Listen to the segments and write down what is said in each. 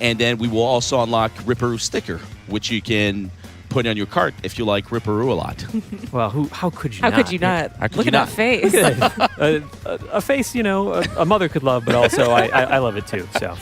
And then we will also unlock Ripperoo sticker, which you can put on your cart if you like Ripperoo a lot. Well, how could you How not? could you not? How could Look you at not? that face. Look at that. A face, a mother could love, but also I love it too. So.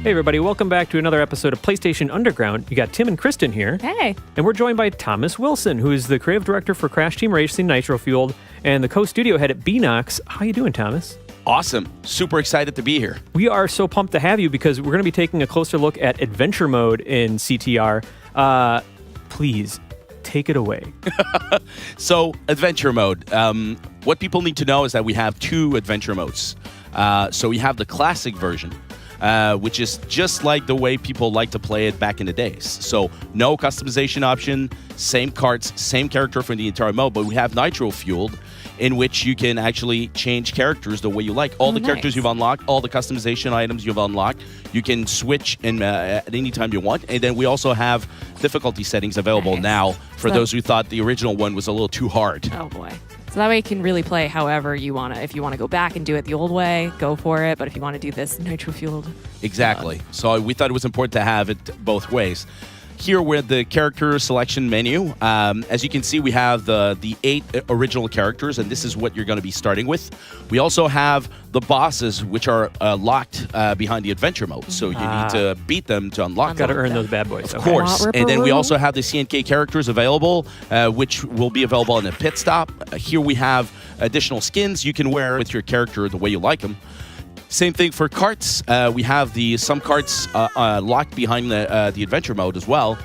Hey everybody, welcome back to another episode of PlayStation Underground. You got Tim and Kristen here. Hey. And we're joined by Thomas Wilson, who is the creative director for Crash Team Racing Nitro Fueled and the co-studio head at Beanox. How you doing, Thomas? Awesome. Super excited to be here. We are so pumped to have you because we're going to be taking a closer look at adventure mode in CTR. Please, take it away. So, adventure mode. What people need to know is that we have two adventure modes. So we have the classic version, which is just like the way people like to play it back in the days. So no customization option, same carts, same character for the entire mode, but we have Nitro Fueled, in which you can actually change characters the way you like. All the characters you've unlocked, all the customization items you've unlocked, you can switch at any time you want. And then we also have difficulty settings available now for those who thought the original one was a little too hard. Oh, boy. So that way you can really play however you want to. If you want to go back and do it the old way, go for it. But if you want to do this nitro-fueled. Exactly. So we thought it was important to have it both ways. Here we're at the character selection menu. As you can see, we have the 8 original characters, and this is what you're going to be starting with. We also have the bosses, which are locked behind the adventure mode. So you need to beat them to unlock Got to them. earn those bad boys. Of course. And then we also have the CNK characters available, which will be available in a pit stop. Here we have additional skins you can wear with your character the way you like them. Same thing for carts. We have some carts locked behind the adventure mode as well.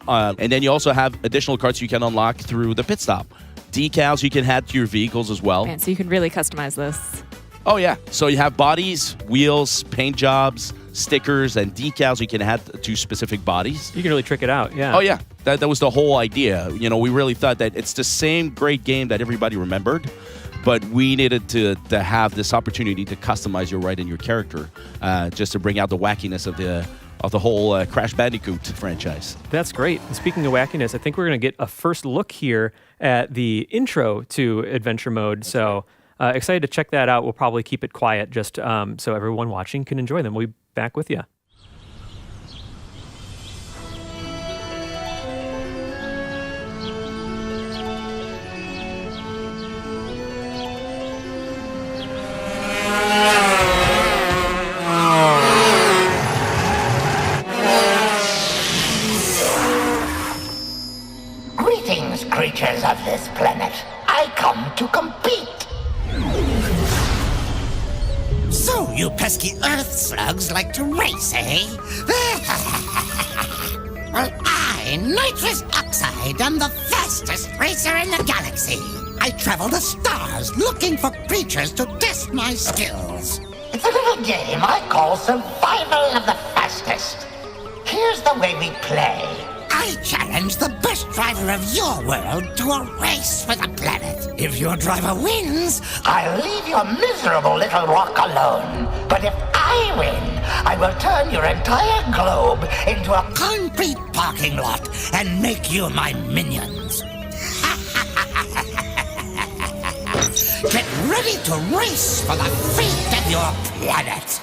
And then you also have additional carts you can unlock through the pit stop. Decals you can add to your vehicles as well. Man, so you can really customize this. Oh, yeah. So you have bodies, wheels, paint jobs, stickers, and decals you can add to specific bodies. You can really trick it out, yeah. Oh, yeah. That was the whole idea. We really thought that it's the same great game that everybody remembered, but we needed to have this opportunity to customize your right in your character, just to bring out the wackiness of the whole Crash Bandicoot franchise. That's great. And speaking of wackiness, I think we're going to get a first look here at the intro to adventure mode. So excited to check that out. We'll probably keep it quiet just so everyone watching can enjoy them. We'll be back with you. Greetings, creatures of this planet. I come to compete. So you pesky earth slugs like to race, eh? Well, I, nitrous oxide, am the fastest racer in the galaxy. I travel the stars looking for creatures to test my skills. It's a little game I call survival of the fastest. Here's the way we play. I challenge the best driver of your world to a race for the planet. If your driver wins, I'll leave your miserable little rock alone. But if I win, I will turn your entire globe into a concrete parking lot and make you my minions. Get ready to race for the fate of your planet.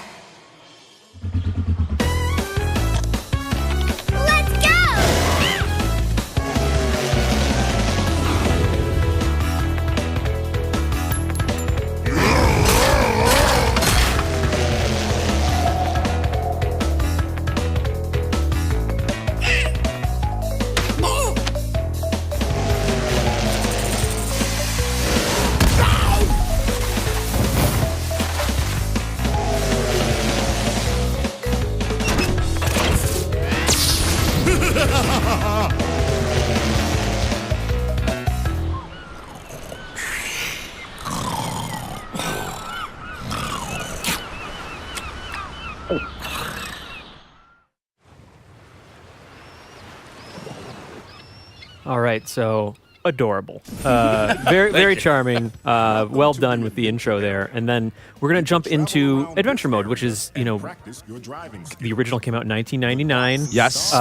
All right, so adorable. Very charming. Well done with the intro there. And then we're going to jump into adventure mode, which is, the original came out in 1999. Yes.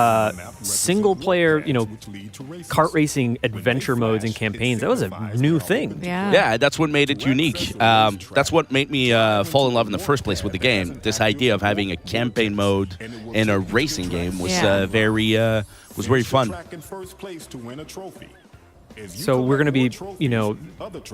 Single player, kart racing adventure modes and campaigns. That was a new thing. Yeah, that's what made it unique. That's what made me fall in love in the first place with the game. This idea of having a campaign mode in a racing game was very fun. So we're going to be,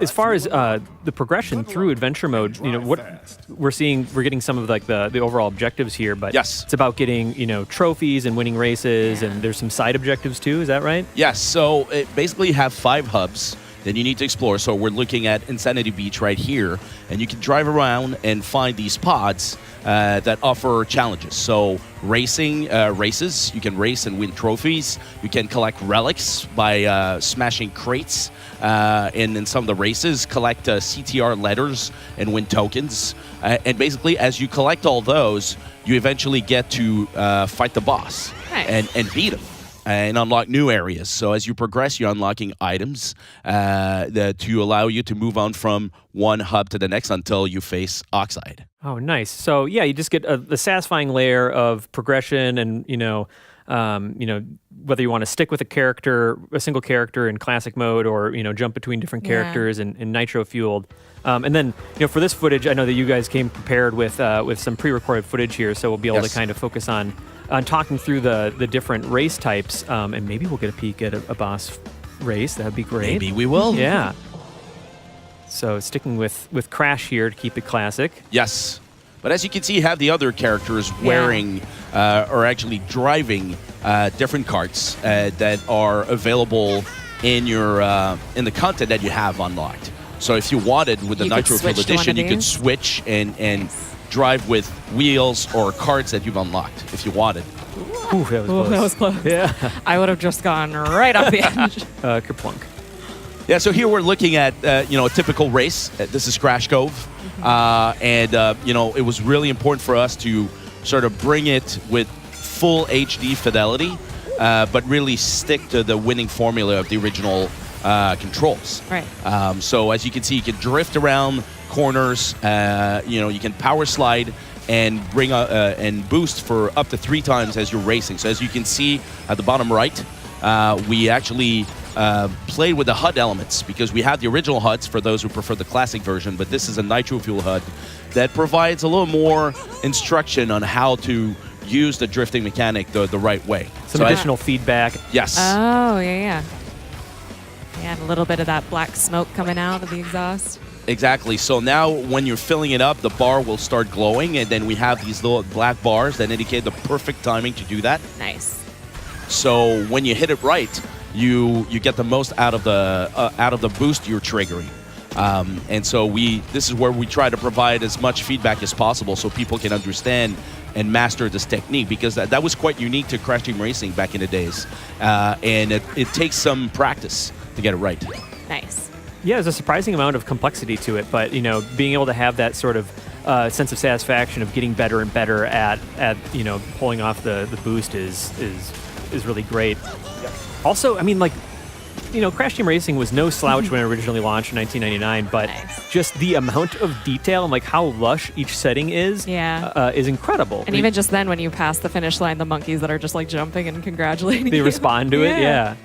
as far as the progression through adventure mode, what we're getting some of like the overall objectives here, but yes, it's about getting, trophies and winning races, and there's some side objectives too. Is that right? Yes. So it basically you have 5 hubs that you need to explore. So we're looking at Insanity Beach right here, and you can drive around and find these pods that offer challenges. So races, you can race and win trophies. You can collect relics by smashing crates in some of the races, collect CTR letters and win tokens. And basically, as you collect all those, you eventually get to fight the boss and beat him. And unlock new areas. So as you progress, you're unlocking items to allow you to move on from one hub to the next until you face Oxide. Oh, nice. So yeah, you just get the satisfying layer of progression, and whether you want to stick with a single character in classic mode, or jump between different characters and nitro fueled. And then for this footage, I know that you guys came prepared with some pre-recorded footage here, so we'll be able to kind of focus on talking through the different race types, and maybe we'll get a peek at a boss race. That'd be great. Maybe we will. Yeah. So sticking with Crash here to keep it classic. Yes. But as you can see, you have the other characters wearing or actually driving different carts that are available in the content that you have unlocked. So if you wanted, with the Nitro Fuel Edition, you could switch and drive with wheels or carts that you've unlocked if you wanted. Ooh, that was close. Yeah. I would have just gone right off the edge. Kerplunk. Yeah, so here we're looking at a typical race. This is Crash Cove, and it was really important for us to sort of bring it with full HD fidelity, but really stick to the winning formula of the original controls. Right. So as you can see, you can drift around corners. You can power slide and bring and boost for up to 3 times as you're racing. So as you can see at the bottom right, we actually played with the HUD elements, because we have the original HUDs for those who prefer the classic version, but this is a Nitro Fuel HUD that provides a little more instruction on how to use the drifting mechanic the right way. Some additional feedback. Yes. Oh, yeah. Yeah, and a little bit of that black smoke coming out of the exhaust. Exactly. So now when you're filling it up, the bar will start glowing, and then we have these little black bars that indicate the perfect timing to do that. Nice. So when you hit it right, you get the most out of the boost you're triggering. And so this is where we try to provide as much feedback as possible so people can understand and master this technique, because that was quite unique to Crash Team Racing back in the days. And it takes some practice to get it right. Nice. Yeah, there's a surprising amount of complexity to it, but being able to have that sort of sense of satisfaction of getting better and better at pulling off the boost is really great. Yep. Also, I mean, Crash Team Racing was no slouch when it originally launched in 1999, but just the amount of detail and how lush each setting is incredible. And even just then, when you pass the finish line, the monkeys that are just jumping and congratulating they you. respond to it. Yeah.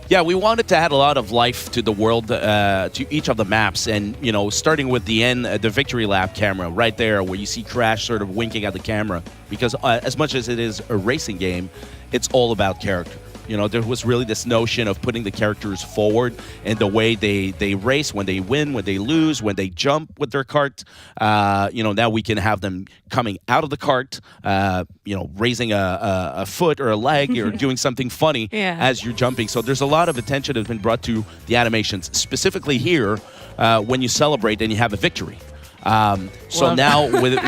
Yeah, we wanted to add a lot of life to the world, to each of the maps, and starting with the end, the victory lap camera right there, where you see Crash sort of winking at the camera, because as much as it is a racing game, it's all about character. There was really this notion of putting the characters forward in the way they race, when they win, when they lose, when they jump with their cart. Now we can have them coming out of the cart, raising a foot or a leg or doing something funny as you're jumping. So there's a lot of attention that's been brought to the animations, specifically here when you celebrate and you have a victory. So now with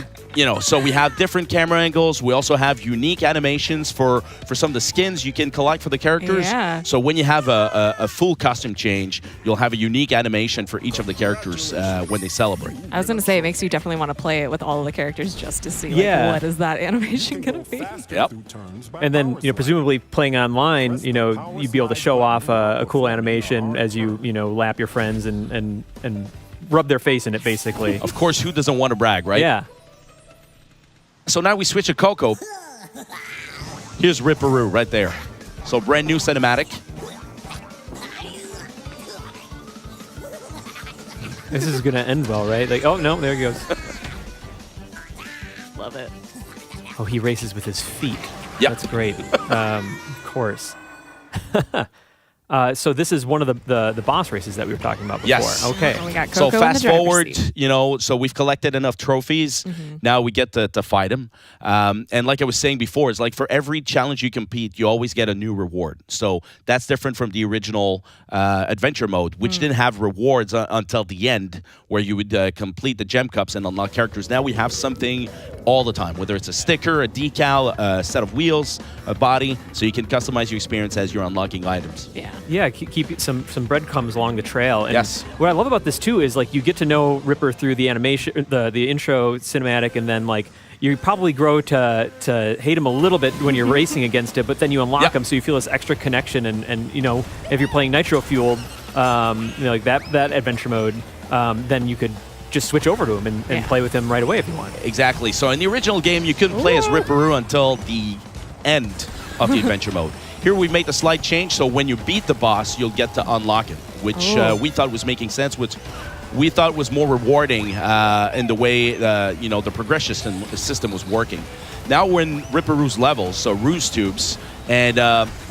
so we have different camera angles. We also have unique animations for some of the skins you can collect for the characters. Yeah. So when you have a full costume change, you'll have a unique animation for each of the characters when they celebrate. I was going to say, it makes you definitely want to play it with all of the characters just to see what is that animation going to be. Yep. And then, presumably playing online, you'd be able to show off a cool animation as you, lap your friends and rub their face in it, basically. Of course, who doesn't want to brag, right? Yeah. So now we switch to Coco. Here's Ripperoo right there. So brand new cinematic. This is going to end well, right? Like, oh, no, there he goes. Love it. Oh, he races with his feet. Yep. That's great. Of course. So this is one of the boss races that we were talking about before. Yes. Okay. And we got So Coco in fast the driver's forward, seat. so we've collected enough trophies. Now we get to fight him. And like I was saying before, it's like for every challenge you compete, you always get a new reward. So that's different from the original adventure mode, which didn't have rewards until the end, where you would complete the gem cups and unlock characters. Now we have something all the time, whether it's a sticker, a decal, a set of wheels, a body, so you can customize your experience as you're unlocking items. Yeah. Yeah, keep some breadcrumbs along the trail. And Yes. what I love about this too is like you get to know Ripper through the animation, the intro cinematic, and then like you probably grow to hate him a little bit when you're racing against it, but then you unlock him, so you feel this extra connection. And if you're playing nitro fueled, like that adventure mode, then you could just switch over to him and play with him right away if you want. Exactly. So in the original game, you couldn't play as Ripperoo until the end of the adventure mode. Here we made a slight change, so when you beat the boss, you'll get to unlock him, which we thought was making sense, which we thought was more rewarding in the way the progression system was working. Now we're in Ripperoo's levels, so Ruse Tubes, and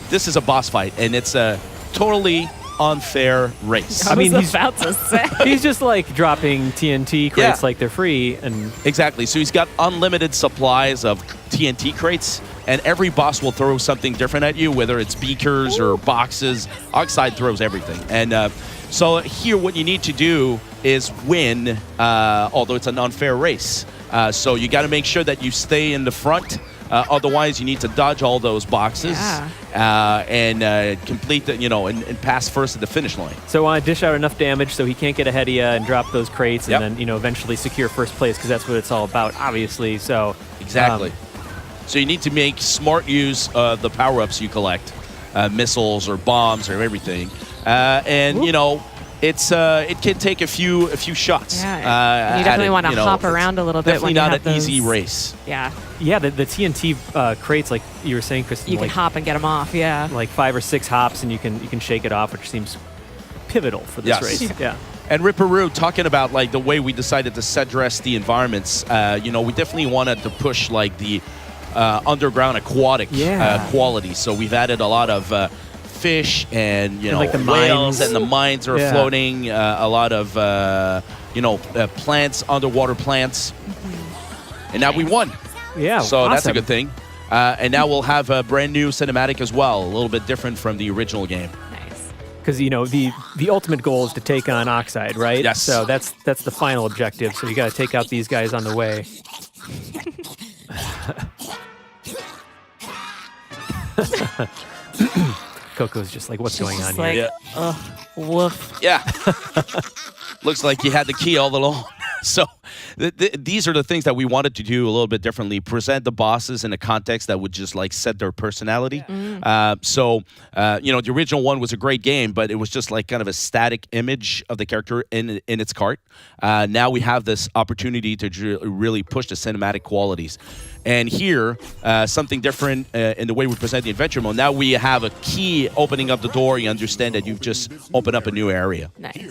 this is a boss fight, and it's a totally unfair race. I mean, he's about to say. He's just like dropping TNT crates like they're free, and Exactly. So he's got unlimited supplies of TNT crates, and every boss will throw something different at you, whether it's beakers or boxes. Oxide throws everything. And so here what you need to do is win, although it's an unfair race. So you got to make sure that you stay in the front. Otherwise, you need to dodge all those boxes and complete the, and pass first at the finish line. so dish out enough damage so he can't get ahead of you and drop those crates, and then eventually secure first place, because that's what it's all about, obviously. So Exactly. So you need to make smart use of the power-ups you collect, missiles or bombs or everything, and it's it can take a few shots. Yeah, you definitely want to hop around a little bit. Definitely when you not have an those, easy race. Yeah, the TNT crates, like you were saying, Kristen, you can hop and get them off. Yeah, like 5 or 6 hops, and you can shake it off, which seems pivotal for this race. Yeah. And Ripperoo, talking about like the way we decided to set dress the environments, we definitely wanted to push like the underground aquatic quality. So we've added a lot of fish and like the whales, mines. and the mines are floating. A lot of plants, underwater plants, and now we won. Yeah, So that's a awesome. good thing. And now we'll have a brand new cinematic as well, a little bit different from the original game. nice. Because the ultimate goal is to take on Oxide, right? Yes. So that's the final objective. So you got to take out these guys on the way. Coco's just like, what's going on Just here? like, woof. Yeah. Looks like you had the key all along. So these are the things that we wanted to do a little bit differently. Present the bosses in a context that would just like set their personality. The original one was a great game, but it was just like kind of a static image of the character in its cart. Now we have this opportunity to really push the cinematic qualities. And here, something different in the way we present the adventure mode. Now we have a key opening up the door. You understand that you've just opened up a new area. Nice.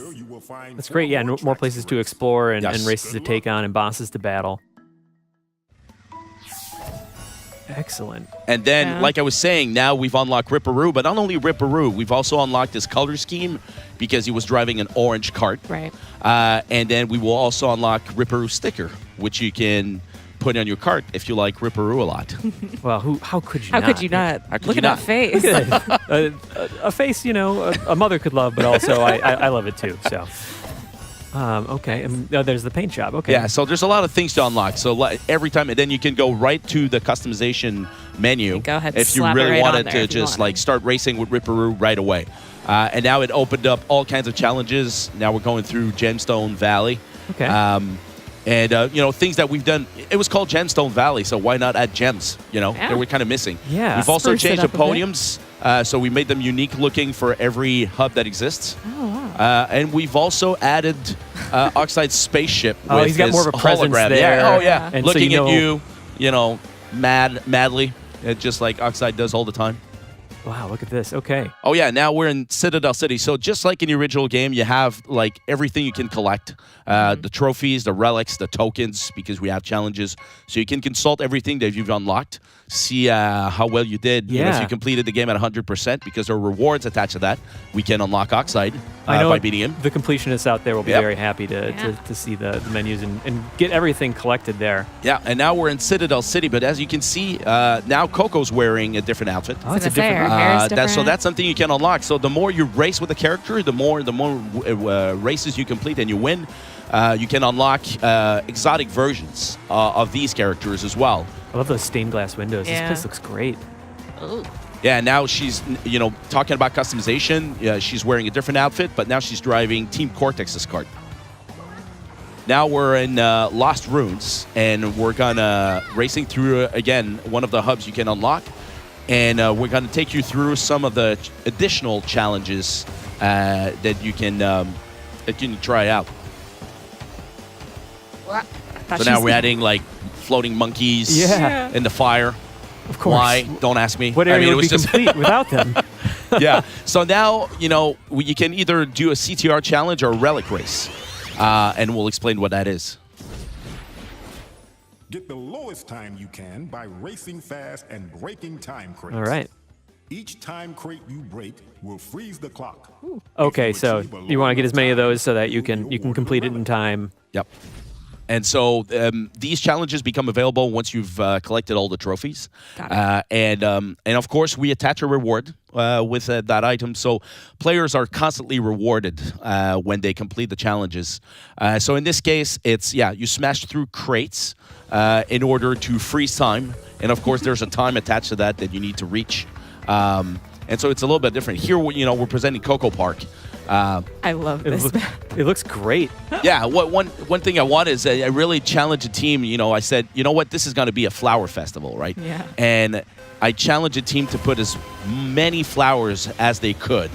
That's great. Yeah, more places to explore and Yes. races to take on and bosses to battle. Excellent. And then, Yeah. like I was saying, now we've unlocked Ripperoo, but not only Ripperoo, we've also unlocked his color scheme because he was driving an orange cart. Right. And then we will also unlock Ripperoo sticker, which you can put on your cart if you like Ripperoo a lot. Well, how could you How not? could you not? How could Look you at not? that face. a face, a mother could love, but also I love it too. So Okay. Oh, there's the paint job. Okay. Yeah, so there's a lot of things to unlock. So every time, and then you can go right to the customization menu. Go ahead, if you slap it really right on wanted there to if you just wanted. like start racing with Ripperoo right away. And now it opened up all kinds of challenges. Now we're going through Gemstone Valley. Okay. And things that we've done. It was called Gemstone Valley, so why not add gems? Yeah. That we're kind of missing. Yeah. We've also Spruce it changed the up a bit. podiums, so we made them unique looking for every hub that exists. Oh, wow. And we've also added Oxide's spaceship. Oh, with he's got his more of a presence hologram. there. Yeah. Oh, yeah. And so Looking you at you, madly, just like Oxide does all the time. Wow, look at this. Okay. Oh, yeah. Now we're in Citadel City. So just like in the original game, you have like everything you can collect. The trophies, the relics, the tokens, because we have challenges. So you can consult everything that you've unlocked, see how well you did. If Yeah. you completed the game at 100%, because there are rewards attached to that. We can unlock Oxide I know by beating him. the completionists out there will be Yep. very happy Yeah. to see the menus and get everything collected there. Yeah, and now we're in Citadel City. But as you can see, now Coco's wearing a different outfit. Oh, it's a gonna say, different. her hair's So different. that's something you can unlock. So the more you race with the character, the more races you complete and you win, you can unlock exotic versions of these characters as well. I love those stained glass windows. Yeah. This place looks great. Ooh. Yeah, now she's talking about customization. Yeah, she's wearing a different outfit, but now she's driving Team Cortex's cart. Now we're in Lost Ruins, and we're gonna racing through again one of the hubs you can unlock. And we're going to take you through some of the additional challenges that you can try out. So now we're adding like floating monkeys Yeah. in the fire. Of course. Why? Don't ask me. What I area mean, it would be was just complete without them? yeah. So now you can either do a CTR challenge or a relic race, and we'll explain what that is. Get the lowest time you can by racing fast and breaking time crates. All right. Each time crate you break will freeze the clock. Okay, If you so achieve a you want to get as many of low those so that you time, can you'll complete it award in a time. Yep. And so these challenges become available once you've collected all the trophies. Got it. And of course, we attach a reward with that item. So players are constantly rewarded when they complete the challenges. So in this case, it's, you smash through crates in order to freeze time. And of course, there's a time attached to that you need to reach. And so it's a little bit different. Here, we're presenting Coco Park. I love It, this. it looks great. Yeah, one thing I want is I really challenge a team. I said, you know what, this is going to be a flower festival, right? Yeah. And I challenge a team to put as many flowers as they could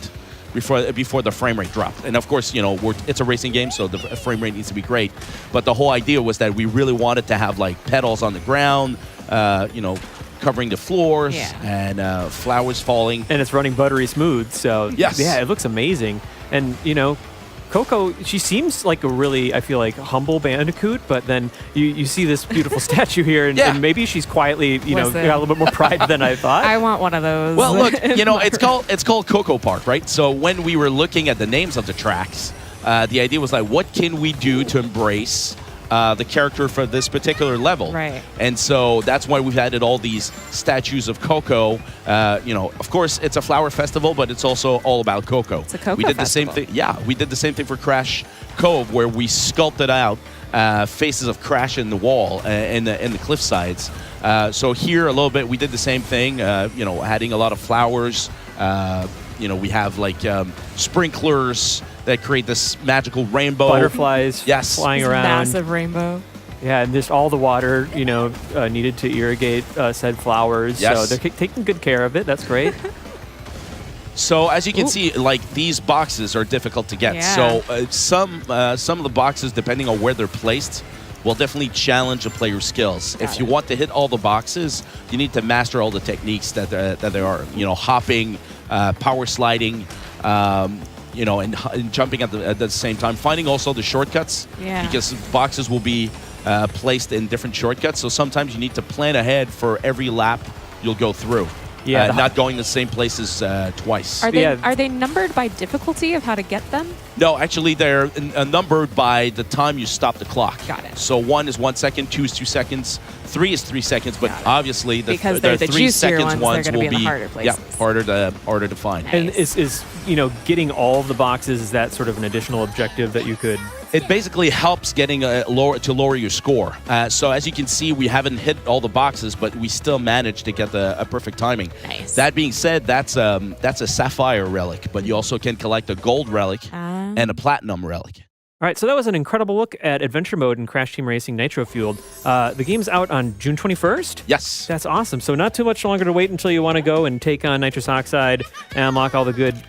before the frame rate dropped. And of course, it's a racing game, so the frame rate needs to be great. But the whole idea was that we really wanted to have like petals on the ground, covering the floors, Yeah. and flowers falling. And it's running buttery smooth, so Yes. yeah, it looks amazing. And Coco, she seems like a really, I feel like, humble bandicoot, but then you see this beautiful statue here, and, Yeah. and maybe she's quietly, Listen. got a little bit more pride than I thought. I want one of those. Well, look, it's called Coco Park, right? So when we were looking at the names of the tracks, the idea was like, what can we do to embrace the character for this particular level? Right. And so that's why we've added all these statues of Coco. Of course, it's a flower festival, but it's also all about Coco. It's a Coco We did festival. the same thing. Yeah, we did the same thing for Crash Cove, where we sculpted out faces of Crash in the wall in the cliff sides. So here a little bit, we did the same thing. Adding a lot of flowers. We have like sprinklers that create this magical rainbow. Butterflies Yes. flying This around. massive rainbow. Yeah, and there's all the water, needed to irrigate said flowers. Yes. So they're taking good care of it. That's great. So as you can Ooh. see, like these boxes are difficult to get. Yeah. So some of the boxes, depending on where they're placed, will definitely challenge a player's skills. If you want to hit all the boxes, you need to master all the techniques that there are. Hopping, power sliding, and jumping at the same time. Finding also the shortcuts, Yeah. because boxes will be placed in different shortcuts. So sometimes you need to plan ahead for every lap you'll go through. Yeah, the- not going the same places twice. Are they Yeah. are they numbered by difficulty of how to get them? No, actually, they're numbered by the time you stop the clock. Got it. So 1 is 1 second, 2 is 2 seconds, 3 is 3 seconds, but obviously Because the they're the 3 juicier seconds ones, they're gonna will be in the be harder places. harder to find. And is getting all of the boxes, is that sort of an additional objective that you could? It basically helps getting lower your score. So as you can see, we haven't hit all the boxes, but we still managed to get a perfect timing. Nice. That being said, that's a sapphire relic, but you also can collect a gold relic and a platinum relic. All right, so that was an incredible look at Adventure Mode in Crash Team Racing Nitro Fueled. The game's out on June 21st? Yes. That's awesome. So not too much longer to wait until you want to go and take on nitrous oxide and unlock all the good